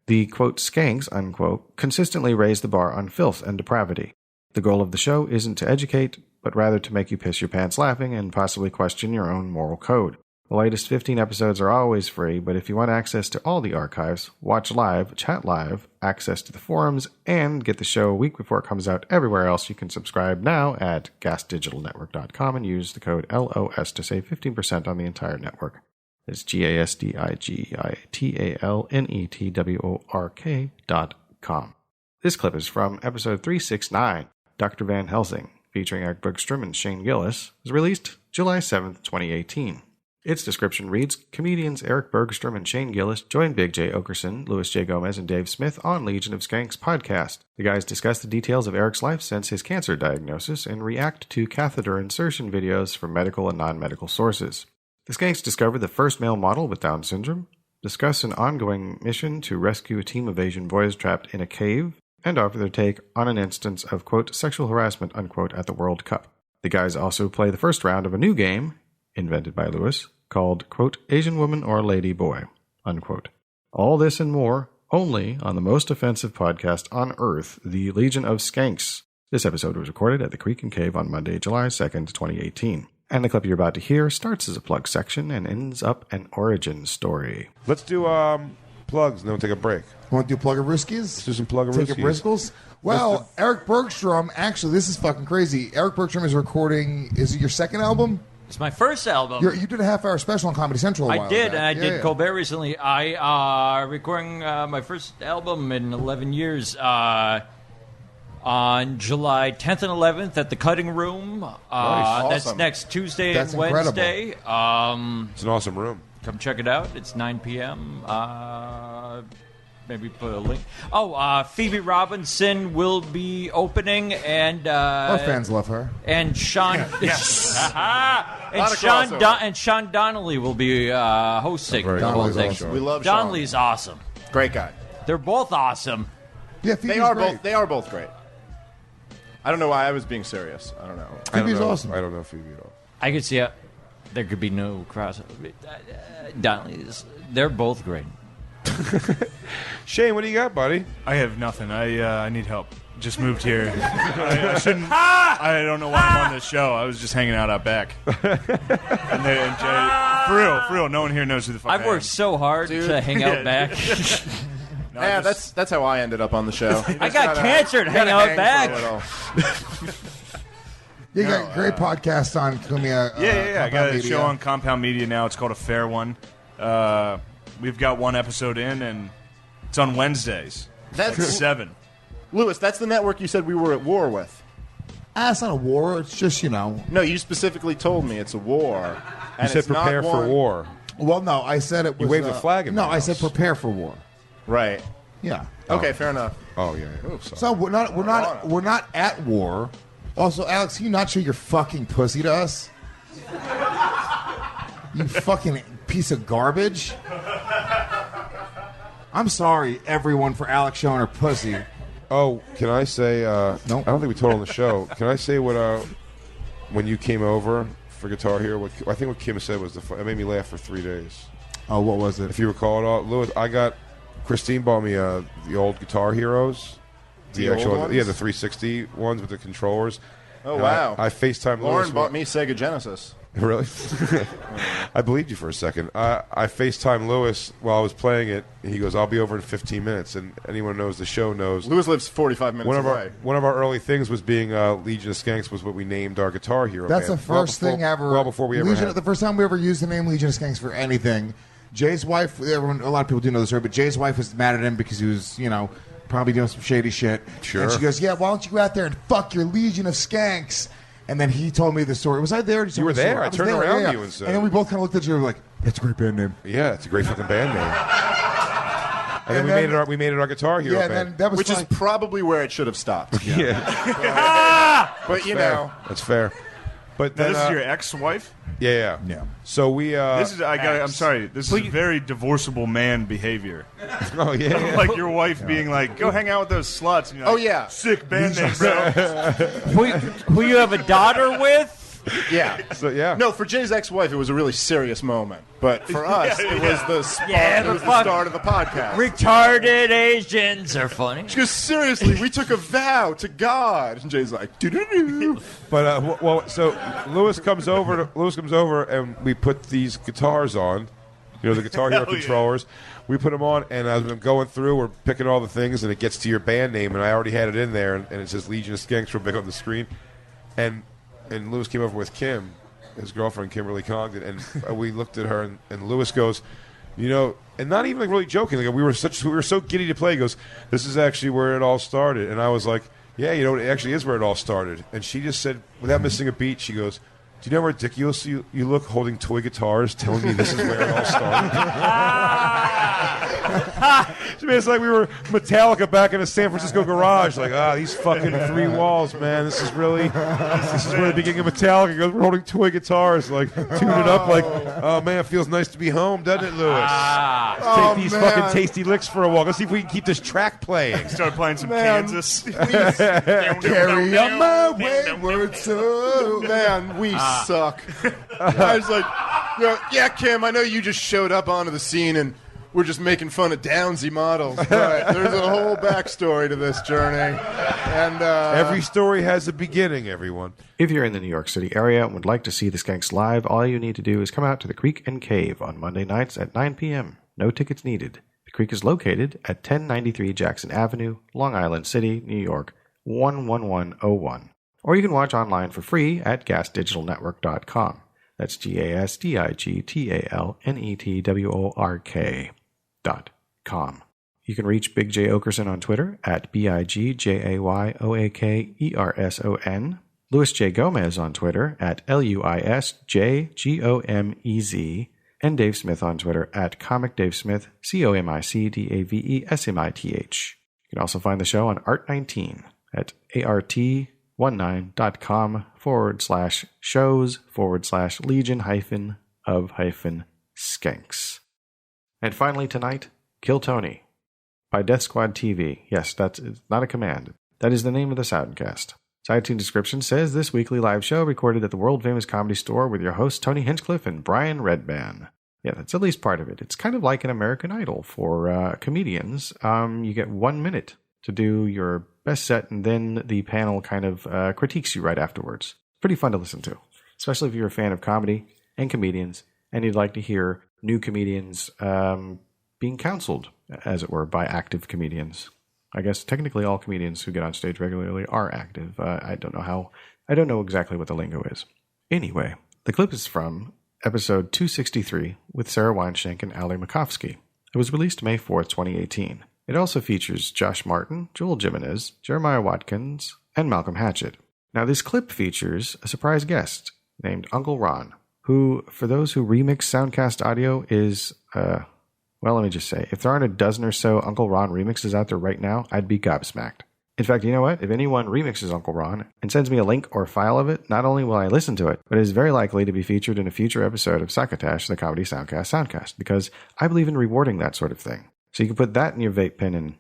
The, quote, skanks, unquote, consistently raise the bar on filth and depravity. The goal of the show isn't to educate, but rather to make you piss your pants laughing and possibly question your own moral code. The latest 15 episodes are always free, but if you want access to all the archives, watch live, chat live, access to the forums, and get the show a week before it comes out everywhere else, you can subscribe now at gasdigitalnetwork.com and use the code LOS to save 15% on the entire network. It's GASDIGITALNETWORK.com. This clip is from episode 369, Dr. Van Helsing, featuring Eric Bergstrom and Shane Gillis, was released July 7th, 2018. Its description reads, comedians Eric Bergstrom and Shane Gillis join Big J. Okerson, Louis J. Gomez, and Dave Smith on Legion of Skanks podcast. The guys discuss the details of Eric's life since his cancer diagnosis and react to catheter insertion videos from medical and non-medical sources. The Skanks discover the first male model with Down syndrome, discuss an ongoing mission to rescue a team of Asian boys trapped in a cave, and offer their take on an instance of, quote, sexual harassment, unquote, at the World Cup. The guys also play the first round of a new game, invented by Lewis, called, quote, Asian Woman or Lady Boy, unquote. All this and more, only on the most offensive podcast on earth, the Legion of Skanks. This episode was recorded at the Creek and Cave on Monday, July 2nd, 2018. And the clip you're about to hear starts as a plug section and ends up an origin story. Let's do plugs, and then we'll take a break. Want to do plug-a-riskies? Let's do some plug-a-riskies. Take a briskles? Well, Eric Bergstrom, actually, this is fucking crazy. Eric Bergstrom is recording, is it your second album? It's my first album. You did a half-hour special on Comedy Central a while I did, back. and I did Colbert recently. I recording my first album in 11 years on July 10th and 11th at the Cutting Room. Nice. Awesome. That's next Tuesday That's and Wednesday. It's an awesome room. Come check it out. It's 9 p.m. Maybe put a link. Phoebe Robinson will be opening, and Our fans love her. And Sean, Yes. and Sean Donnelly will be hosting. Donnelly's the whole thing. awesome. We love Sean. Donnelly's awesome. Great guy. They're both awesome. Yeah, They are both great. I don't know why I was being serious. I don't know. Phoebe's awesome. I don't know Phoebe at all. I could see there could be no crossover. Donnelly's. They're both great. Shane, what do you got, buddy? I have nothing. I need help. Just moved here. I shouldn't. I don't know why I'm on this show. I was just hanging out back. And for real, no one here knows who the fuck I've I worked am. so hard to hang out back. No, Yeah, that's how I ended up on the show. I got cancer to hang out back. You got a great podcast on Kumia. Yeah. I got a Media. show on Compound Media now. It's called A Fair One. We've got one episode in, and it's on Wednesdays. That's at 7. Lewis, that's the network you said we were at war with. It's not a war. It's just, No, you specifically told me it's a war. And You said it's not prepare for one- war. Well, no, I said it was. You waved the flag in No, my I said house. prepare for war. Right. Yeah. Okay, fair enough. Oh yeah. Ooh, sorry. So we're not at war. Also, Alex, can you not show your fucking pussy to us? You fucking piece of garbage. I'm sorry, everyone, for Alex showing her pussy. Oh, can I say? No, I don't think we told on the show. Can I say what? When you came over for Guitar Hero, I think what Kim said was it made me laugh for 3 days. Oh, what was it? If you recall it all, Louis, Christine bought me the old Guitar Heroes, The old ones? the 360 ones with the controllers. Oh, And wow. I FaceTime Lauren Louis. bought me Sega Genesis. Really? I believed you for a second. I FaceTime Lewis while I was playing it. And he goes, "I'll be over in 15 minutes." And anyone who knows the show knows. Lewis lives 45 minutes away. One of our early things was being Legion of Skanks was what we named our Guitar Hero. That's band. the first thing ever. Well, before we ever Legion, had. the first time we ever used the name Legion of Skanks for anything. Jay's wife, a lot of people do know this story, but Jay's wife was mad at him because he was, probably doing some shady shit. Sure. And she goes, "Yeah, why don't you go out there and fuck your Legion of Skanks?" And then he told me the story. Was I there? You were there. I turned around to you and said. And then we both kind of looked at each other like, "That's a great band name." Yeah, it's a great fucking band name. And then we made it our Guitar Hero band. Then that was Which is probably where it should have stopped. Yeah. But, That's fair. But Now, then, this is your ex-wife? Yeah. So we. I'm sorry. This is very divorceable man behavior. Oh yeah. Like your wife being like, "Go hang out with those sluts." And you're like, Oh, yeah. Sick band name, bro. Who you have a daughter with? Yeah. So yeah. No, for Jay's ex-wife, it was a really serious moment. But for us, it was the start of the podcast. Retarded Asians are funny. She goes, "Seriously, we took a vow to God." And Jay's like, "Doo-doo-doo." But so Lewis comes over, and we put these guitars on. The Guitar Hero controllers. We put them on, and as I'm going through, we're picking all the things, and it gets to your band name, and I already had it in there, and it says Legion of Skanks real big on the screen. And Lewis came over with Kim, his girlfriend, Kimberly Congdon, and we looked at her, and Lewis goes, and not even like really joking, like we were so giddy to play. He goes, "This is actually where it all started," and I was like, "Yeah, it actually is where it all started." And she just said, without missing a beat, she goes, "Do you know how ridiculous you look holding toy guitars, telling me this is where it all started?" She made us like we were Metallica back in a San Francisco garage. Like, these fucking 3 walls, man. This is where the beginning of Metallica goes. We're holding toy guitars, like tune it up. Like, oh man, it feels nice to be home, doesn't it, Lewis? Let's take these fucking tasty licks for a walk. Let's see if we can keep this track playing. Start playing some Kansas. Carry on my wayward soul. Man, we suck. I was like, "Yeah, Kim, I know you just showed up onto the scene and we're just making fun of Downsy models, but there's a whole backstory to this journey." And every story has a beginning, everyone. If you're in the New York City area and would like to see the Skanks live, all you need to do is come out to the Creek and Cave on Monday nights at 9 p.m. No tickets needed. The Creek is located at 1093 Jackson Avenue, Long Island City, New York, 11101. Or you can watch online for free at gasdigitalnetwork.com. That's GASDIGITALNETWORK.com. You can reach Big J Okerson on Twitter at BIGJAYOAKERSON. Louis J. Gomez on Twitter at LUISJGOMEZ. And Dave Smith on Twitter at Comic Dave Smith, COMICDAVESMITH. You can also find the show on Art19 at art19.com/shows/legion-of-skanks. And finally tonight, Kill Tony by Death Squad TV. Yes, that's not a command. That is the name of the Soundcast. iTunes description says this weekly live show recorded at the world-famous Comedy Store with your hosts Tony Hinchcliffe and Brian Redban. Yeah, that's at least part of it. It's kind of like an American Idol for comedians. You get 1 minute to do your best set, and then the panel kind of critiques you right afterwards. Pretty fun to listen to, especially if you're a fan of comedy and comedians, and you'd like to hear new comedians being counseled, as it were, by active comedians. I guess technically all comedians who get on stage regularly are active. I don't know exactly what the lingo is. Anyway, the clip is from episode 263 with Sarah Weinschenk and Ali Makovsky. It was released May 4th, 2018. It also features Josh Martin, Joel Jimenez, Jeremiah Watkins, and Malcolm Hatchett. Now, this clip features a surprise guest named Uncle Ron, who, for those who remix Soundcast audio, is, well, let me just say, if there aren't a dozen or so Uncle Ron remixes out there right now, I'd be gobsmacked. In fact, you know what? If anyone remixes Uncle Ron and sends me a link or file of it, not only will I listen to it, but it is very likely to be featured in a future episode of Succotash, the Comedy Soundcast, because I believe in rewarding that sort of thing. So you can put that in your vape pen and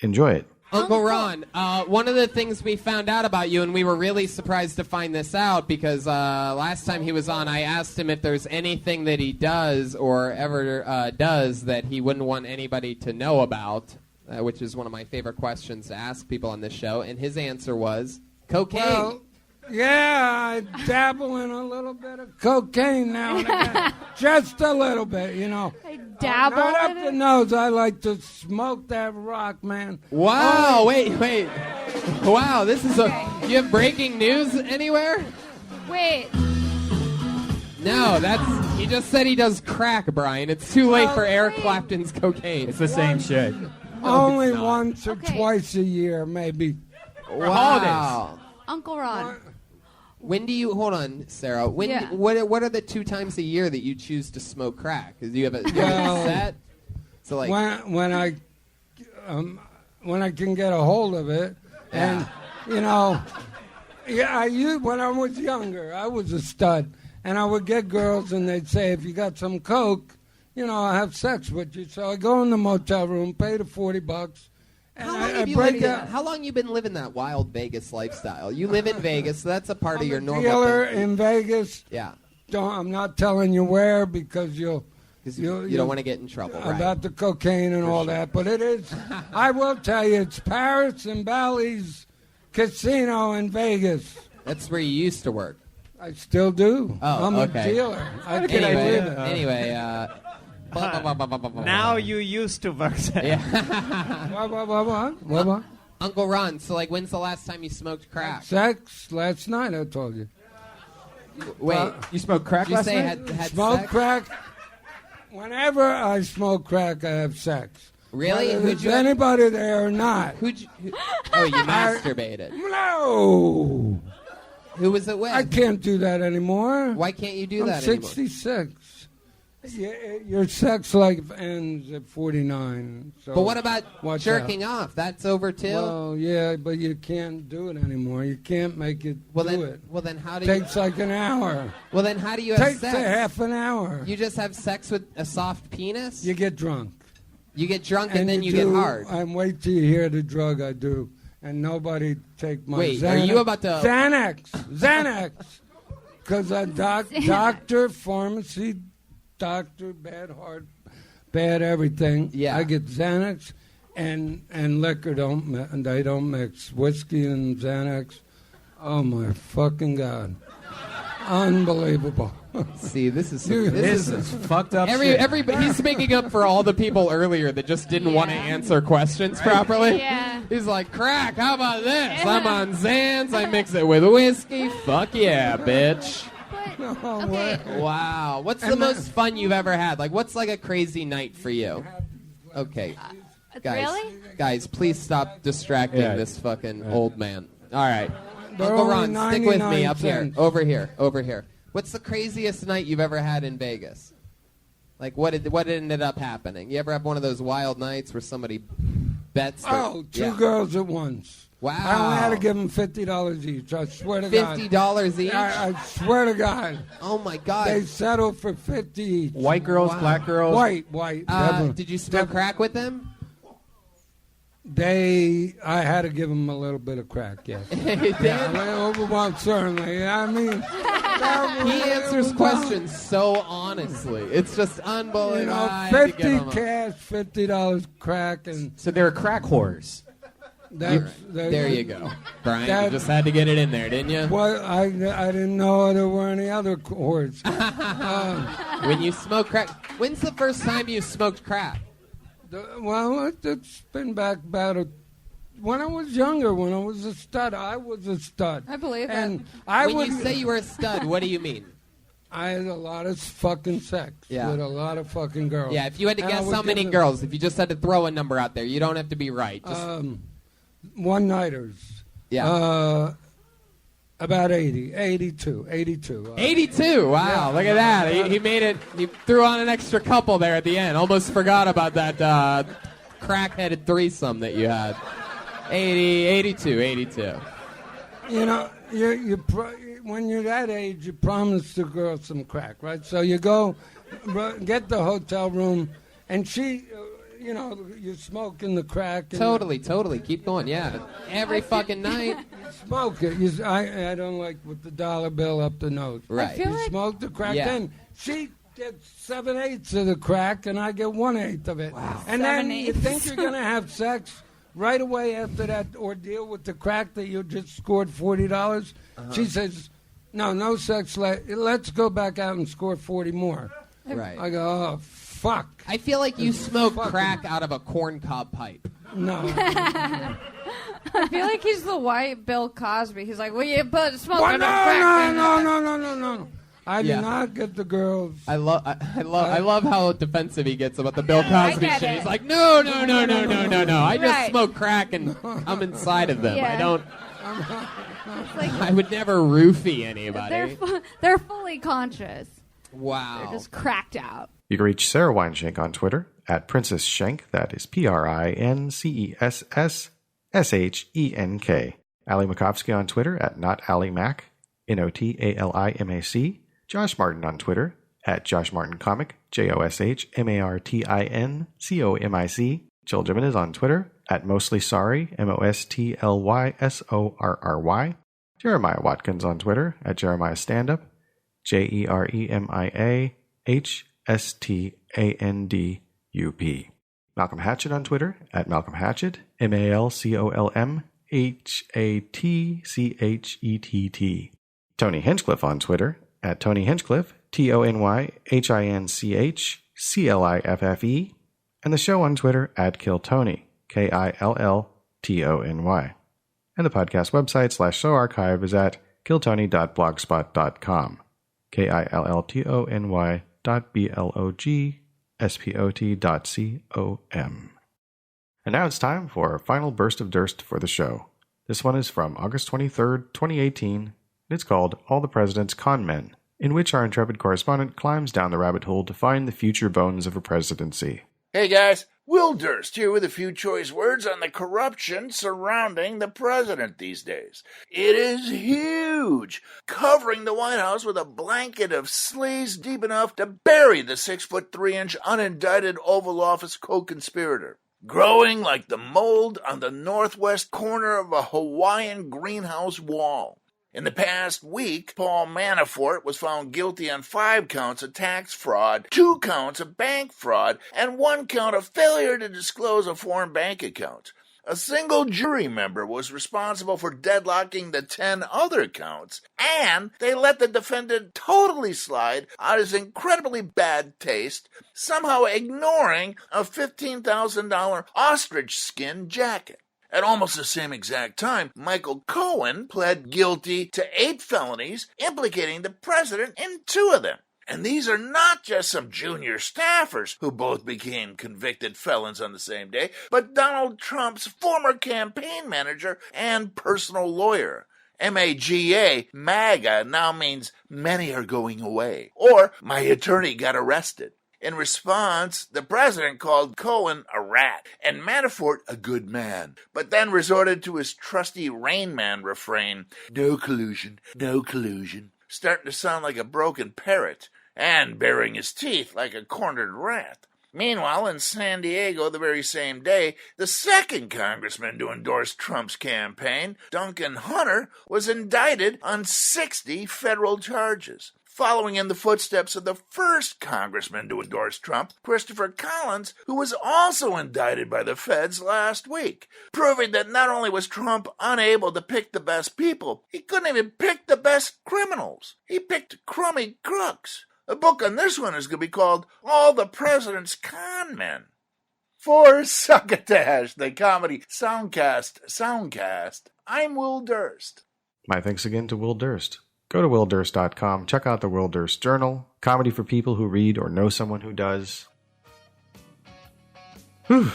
enjoy it. Uncle Ron, one of the things we found out about you, and we were really surprised to find this out because last time he was on, I asked him if there's anything that he does or ever does that he wouldn't want anybody to know about, which is one of my favorite questions to ask people on this show, and his answer was cocaine. Well, yeah, I dabble in a little bit of cocaine now and again. Just a little bit, you know. I dabble not in up the nose. I like to smoke that rock, man. Wow, Oh. wait. Wow, this is do you have breaking news anywhere? Wait. No, he just said he does crack, Brian. It's too late for Eric Clapton's cocaine. It's the same shit. Only once or twice a year, maybe. Wow. Uncle Ron. When do you hold on, Sarah? Yeah. What are the 2 times a year that you choose to smoke crack? Do you have a set? So like when I can get a hold of it, and you know, when I was younger, I was a stud, and I would get girls, and they'd say, if you got some coke, you know, I'll have sex with you. So I go in the motel room, pay the $40. How long you been living that wild Vegas lifestyle? You live in Vegas, so that's a part of your normal dealer thing. in Vegas. Yeah. I'm not telling you where because you don't want to get in trouble. Right. About the cocaine and all that, but it is. I will tell you, it's Paris and Bally's Casino in Vegas. That's where you used to work. I still do. Oh, I'm okay. a dealer. I can't believe it. Anyway, now you used to work there. Yeah. What? Uncle Ron, so like when's the last time you smoked crack? Sex last night, I told you. Wait, you smoked crack did you last say night? had Smoke sex? crack. Whenever I smoke crack, I have sex. Really? Whether Who'd there's you- anybody there or not. Oh, you masturbated. No. Who was it with? I can't do that anymore. Why can't you do I'm that anymore? 66. Your sex life ends at 49. So But what about watch jerking out. off? That's over too. Well, yeah, but you can't do it anymore. You can't make it do it. Well, then how do you? Takes like an hour. Well, then how do you have Takes sex? a half an hour. You just have sex with a soft penis? You get drunk. You get drunk and then you get do- hard. And wait till you hear the drug I do. And nobody take my Wait, Xanax. are you about to- Xanax. Because a doctor, pharmacy, doctor, bad heart, bad everything. Yeah. I get Xanax and liquor they don't mix. Whiskey and Xanax. Oh, my fucking God. Unbelievable. See, this is fucked up. Everybody, he's making up for all the people earlier that just didn't want to answer questions properly. Yeah. He's like, crack, how about this? I'm on Xans, I mix it with whiskey. Fuck yeah, bitch. Wow. What's the most fun you've ever had? Like, what's like a crazy night for you? Okay. Guys, please stop distracting this fucking old man. All right. They're Uncle only Ron, stick with me 99 up here. cents. Over here. What's the craziest night you've ever had in Vegas? Like, what ended up happening? You ever have one of those wild nights where somebody bets? Two girls at once. Wow. I only had to give them $50 each. I swear to God. $50 each? I swear to God. Oh, my God. They settled for 50 each. White girls, black girls? White. Did you smoke crack with them? I had to give them a little bit of crack, yes. Well, certainly. I mean, he answers questions so honestly. It's just unbelievable. You know, I had to give 50 him a- cash, $50 crack, and So they were crack whores. There you go, Brian. You just had to get it in there, didn't you? Well, I didn't know there were any other chords. When you smoke crack, when's the first time you smoked crack? Well, it's been back about when I was younger, when I was a stud. I was a stud. I believe and it. When you say you were a stud, what do you mean? I had a lot of fucking sex with a lot of fucking girls. Yeah, if you had to And I guess would how many give girls, if you just had to throw a number out there, you don't have to be right. Just one-nighters. Yeah. About 82. 82. Wow, Yeah. look at that. He made it. He threw on an extra couple there at the end. Almost forgot about that crack-headed threesome that you had. 82. You know, when you're that age, you promise the girl some crack, right? So you go get the hotel room, and she, you're smoking the crack. And Totally. Keep going. Yeah, every fucking night. Smoke it. I don't like with the dollar bill up the nose. Right. You smoke the crack. Yeah. Then she gets 7/8 of the crack, and I get 1/8 of it. Wow. And then you 7/8. think you're going to have sex right away after that ordeal with the crack that you just scored $40. She says, no sex. Let's go back out and score 40 more. Right. I go, oh, fuck. I feel like you smoke crack out of a corncob pipe. No. I feel like he's the white Bill Cosby. He's like, well, you put smoke Well, on the crack. no. I do not get the girls. I love how defensive he gets about the Bill I Cosby get shit. it. He's like, no. I just Right. smoke crack and I'm inside of them. Yeah. I don't. Like, I would never roofie anybody. they're fully conscious. Wow. They're just cracked out. You can reach Sarah Weinshank on Twitter at Princess Shank. That is PrincessShenk. Ali Makovsky on Twitter at NotAliMac, NotAliMac. Josh Martin on Twitter at Josh Martin Comic, JoshMartinComic. Jill Jimenez on Twitter at Mostly Sorry, MOSTLYSORRY. Jeremiah Watkins on Twitter at Jeremiah Standup, JeremiahStandup. Malcolm Hatchett on Twitter at Malcolm Hatchett, MALCOLMHATCHETT. Tony Hinchcliffe on Twitter at Tony Hinchcliffe, TonyHinchCliffe, and the show on Twitter at KillTony, KILLTONY. And the podcast website /show archive is at killtony.blogspot.com, KILLTONY.BLOGSPOT.com. And now it's time for our final burst of Durst for the show. This one is from August 23rd, 2018, and it's called All the President's Con Men, in which our intrepid correspondent climbs down the rabbit hole to find the future bones of a presidency. Hey guys, Will Durst here with a few choice words on the corruption surrounding the president these days. It is huge, covering the White House with a blanket of sleaze deep enough to bury the 6'3" unindicted Oval Office co-conspirator. Growing like the mold on the northwest corner of a Hawaiian greenhouse wall. In the past week, Paul Manafort was found guilty on 5 counts of tax fraud, 2 counts of bank fraud, and 1 count of failure to disclose a foreign bank account. A single jury member was responsible for deadlocking the 10 other counts, and they let the defendant totally slide on his incredibly bad taste, somehow ignoring a $15,000 ostrich skin jacket. At almost the same exact time, Michael Cohen pled guilty to 8 felonies, implicating the president in 2 of them. And these are not just some junior staffers who both became convicted felons on the same day, but Donald Trump's former campaign manager and personal lawyer. MAGA, MAGA, now means many are going away, or my attorney got arrested. In response, the president called Cohen a rat and Manafort a good man, but then resorted to his trusty Rain Man refrain, no collusion, starting to sound like a broken parrot, and baring his teeth like a cornered rat. Meanwhile, in San Diego the very same day, the second congressman to endorse Trump's campaign, Duncan Hunter, was indicted on 60 federal charges. Following in the footsteps of the first congressman to endorse Trump, Christopher Collins, who was also indicted by the feds last week, proving that not only was Trump unable to pick the best people, he couldn't even pick the best criminals. He picked crummy crooks. A book on this one is going to be called All the President's Con Men. For Succotash, the comedy Soundcast, I'm Will Durst. My thanks again to Will Durst. Go to willdurst.com, check out the Will Durst Journal, comedy for people who read or know someone who does. Whew,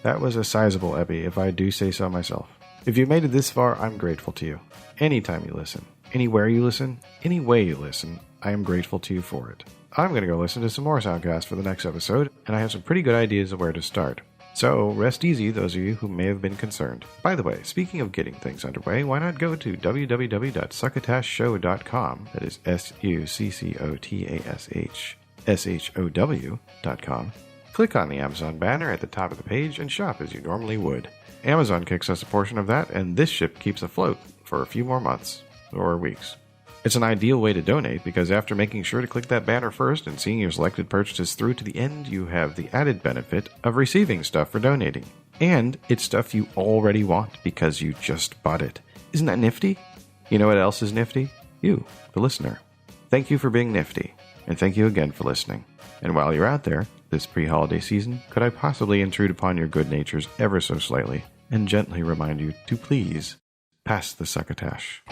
that was a sizable Epi, if I do say so myself. If you made it this far, I'm grateful to you. Anytime you listen, anywhere you listen, any way you listen, I am grateful to you for it. I'm going to go listen to some more Soundcast for the next episode, and I have some pretty good ideas of where to start. So, rest easy, those of you who may have been concerned. By the way, speaking of getting things underway, why not go to www.succotashshow.com, that is SUCCOTASHSHOW.com. Click on the Amazon banner at the top of the page and shop as you normally would. Amazon kicks us a portion of that, and this ship keeps afloat for a few more months, or weeks. It's an ideal way to donate because after making sure to click that banner first and seeing your selected purchases through to the end, you have the added benefit of receiving stuff for donating. And it's stuff you already want because you just bought it. Isn't that nifty? You know what else is nifty? You, the listener. Thank you for being nifty, and thank you again for listening. And while you're out there, this pre-holiday season, could I possibly intrude upon your good natures ever so slightly and gently remind you to please pass the succotash.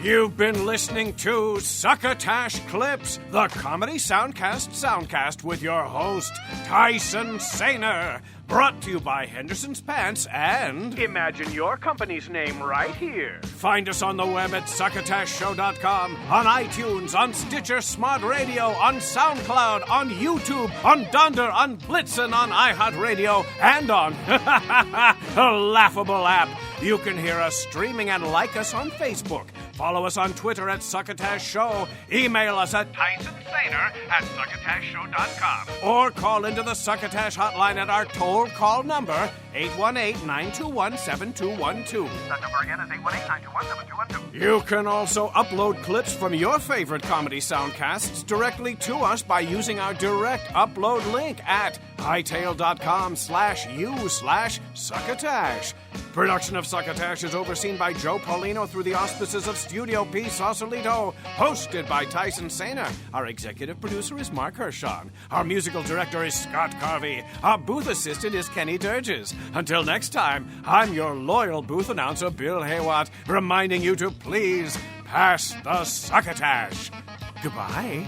You've been listening to Succotash Clips, the comedy soundcast with your host, Tyson Saner. Brought to you by Henderson's Pants and... Imagine your company's name right here. Find us on the web at succotashshow.com, on iTunes, on Stitcher Smart Radio, on SoundCloud, on YouTube, on Dunder, on Blitzen, on iHeartRadio, and on a laughable app. You can hear us streaming and like us on Facebook. Follow us on Twitter at Succotash Show. Email us at TysonSaner@succotashshow.com. Or call into the Succotash hotline at our toll call number, 818-921-7212. That number again is 818-921-7212. You can also upload clips from your favorite comedy soundcasts directly to us by using our direct upload link at hightail.com/u/Succotash. Production of Succotash is overseen by Joe Paulino through the auspices of Studio P. Sausalito, hosted by Tyson Saner. Our executive producer is Marc Hershon. Our musical director is Scott Carvey. Our booth assistant is Kenny Durges. Until next time, I'm your loyal booth announcer, Bill Haywatt, reminding you to please pass the Succotash. Goodbye.